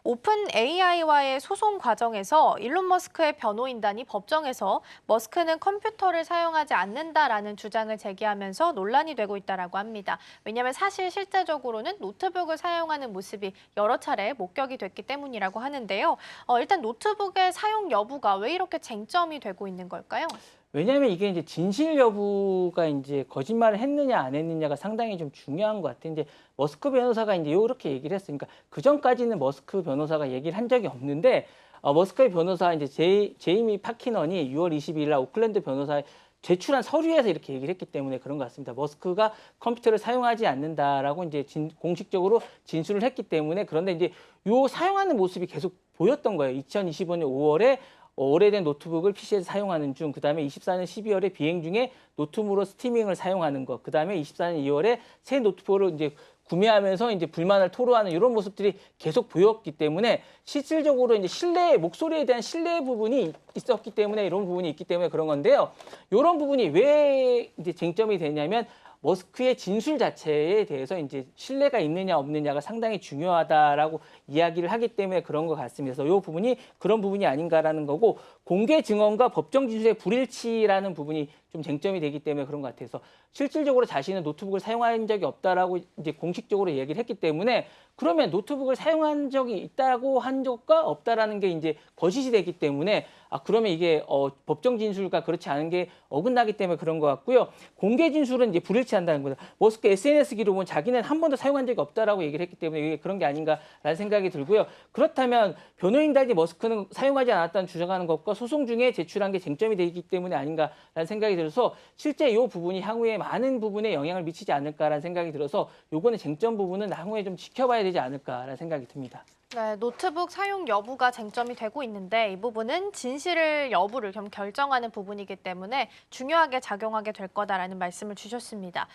오픈 AI와의 소송 과정에서 일론 머스크의 변호인단이 법정에서 머스크는 컴퓨터를 사용하지 않는다라는 주장을 제기하면서 논란이 되고 있다고 합니다. 왜냐하면 사실 실제적으로는 노트북을 사용하는 모습이 여러 차례 목격이 됐기 때문이라고 하는데요. 일단 노트북의 사용 여부가 왜 이렇게 쟁점이 되고 있는 걸까요? 왜냐하면 이게 이제 진실 여부가 이제 거짓말을 했느냐 안 했느냐가 상당히 좀 중요한 것 같아요. 이제 머스크 변호사가 이제 요렇게 얘기를 했으니까 그 전까지는 머스크 변호사가 얘기를 한 적이 없는데 머스크의 변호사 이제 제이미 파키넌이 6월 22일 날 오클랜드 변호사에 제출한 서류에서 이렇게 얘기를 했기 때문에 그런 것 같습니다. 머스크가 컴퓨터를 사용하지 않는다라고 이제 공식적으로 진술을 했기 때문에 그런데 이제 요 사용하는 모습이 계속 보였던 거예요. 2025년 5월에 오래된 노트북을 PC에서 사용하는 중, 그다음에 24년 12월에 비행 중에 노트북으로 스트리밍을 사용하는 것, 그다음에 24년 2월에 새 노트북을 이제 구매하면서 이제 불만을 토로하는 이런 모습들이 계속 보였기 때문에 실질적으로 이제 목소리에 대한 신뢰 부분이 있었기 때문에 이런 부분이 있기 때문에 그런 건데요. 이런 부분이 왜 이제 쟁점이 되냐면 머스크의 진술 자체에 대해서 이제 신뢰가 있느냐 없느냐가 상당히 중요하다라고 이야기를 하기 때문에 그런 것 같습니다. 그래서 이 부분이 그런 부분이 아닌가라는 거고 공개 증언과 법정 진술의 불일치라는 부분이 좀 쟁점이 되기 때문에 그런 것 같아서 실질적으로 자신은 노트북을 사용한 적이 없다라고 이제 공식적으로 얘기를 했기 때문에 그러면 노트북을 사용한 적이 있다고 한 적과 없다라는 게 이제 거짓이 되기 때문에 그러면 이게 법정 진술과 그렇지 않은 게 어긋나기 때문에 그런 것 같고요. 공개 진술은 이제 불일치한다는 거죠. 머스크 SNS 기록은 자기는 한 번도 사용한 적이 없다라고 얘기를 했기 때문에 이게 그런 게 아닌가라는 생각이 들고요. 그렇다면 변호인단이 머스크는 사용하지 않았다는 주장하는 것과 소송 중에 제출한 게 쟁점이 되기 때문에 아닌가라는 생각이 들어서 실제 이 부분이 향후에 많은 부분에 영향을 미치지 않을까라는 생각이 들어서 요거는 쟁점 부분은 향후에 좀 지켜봐야 되지 않을까라는 생각이 듭니다. 네, 노트북 사용 여부가 쟁점이 되고 있는데 이 부분은 진실 여부를 좀 결정하는 부분이기 때문에 중요하게 작용하게 될 거다라는 말씀을 주셨습니다.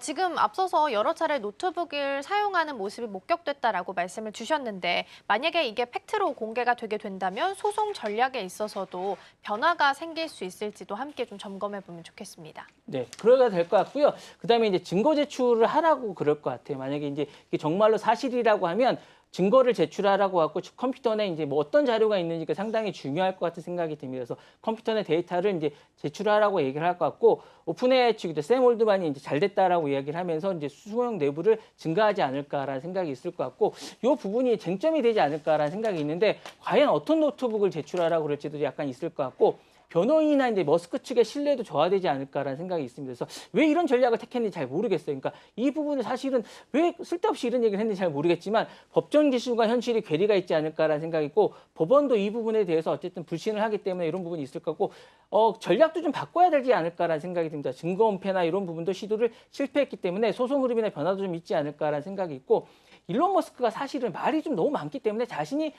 지금 앞서서 여러 차례 노트북을 사용하는 모습이 목격됐다라고 말씀을 주셨는데 만약에 이게 팩트로 공개가 되게 된다면 소송 전략에 있어서도 변화가 생길 수 있을지도 함께 좀 점검해 보면 좋겠습니다. 네, 그래야 될 것 같고요. 그다음에 이제 증거 제출을 하라고 그럴 것 같아요. 만약에 이제 이게 정말로 사실이라고 하면 증거를 제출하라고 하고 컴퓨터 내 이제 뭐 어떤 자료가 있는지가 상당히 중요할 것 같은 생각이 듭니다. 그래서 컴퓨터 내 데이터를 이제 제출하라고 얘기를 할 것 같고 오픈AI 측도 샘 올드만이 이제 잘 됐다라고 이야기를 하면서 이제 수소용 내부를 증가하지 않을까라는 생각이 있을 것 같고 이 부분이 쟁점이 되지 않을까라는 생각이 있는데 과연 어떤 노트북을 제출하라고 그럴지도 약간 있을 것 같고 변호인이나 이제 머스크 측의 신뢰도 저하되지 않을까라는 생각이 있습니다. 그래서 왜 이런 전략을 택했는지 잘 모르겠어요. 그러니까 이 부분을 사실은 왜 쓸데없이 이런 얘기를 했는지 잘 모르겠지만 법정 기술과 현실이 괴리가 있지 않을까라는 생각이 있고 법원도 이 부분에 대해서 어쨌든 불신을 하기 때문에 이런 부분이 있을 거고 전략도 좀 바꿔야 되지 않을까라는 생각이 듭니다. 증거 은폐나 이런 부분도 시도를 실패했기 때문에 소송 흐름이나 변화도 좀 있지 않을까라는 생각이 있고 일론 머스크가 사실은 말이 좀 너무 많기 때문에 자신이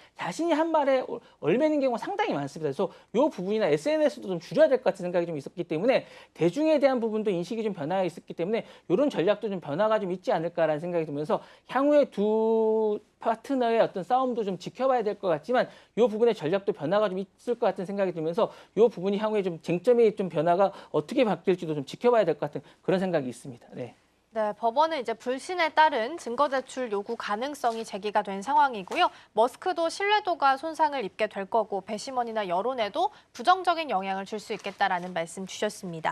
한 말에 얽매이는 경우가 상당히 많습니다. 그래서 이 부분이나 SNS도 좀 줄여야 될 것 같은 생각이 좀 있었기 때문에 대중에 대한 부분도 인식이 좀 변화가 있었기 때문에 이런 전략도 좀 변화가 좀 있지 않을까라는 생각이 들면서 향후에 두 파트너의 어떤 싸움도 좀 지켜봐야 될 것 같지만 이 부분의 전략도 변화가 좀 있을 것 같은 생각이 들면서 이 부분이 향후에 좀 쟁점이 좀 변화가 어떻게 바뀔지도 좀 지켜봐야 될 것 같은 그런 생각이 있습니다. 네. 네, 법원은 이제 불신에 따른 증거 제출 요구 가능성이 제기가 된 상황이고요. 머스크도 신뢰도가 손상을 입게 될 거고 배심원이나 여론에도 부정적인 영향을 줄 수 있겠다라는 말씀 주셨습니다.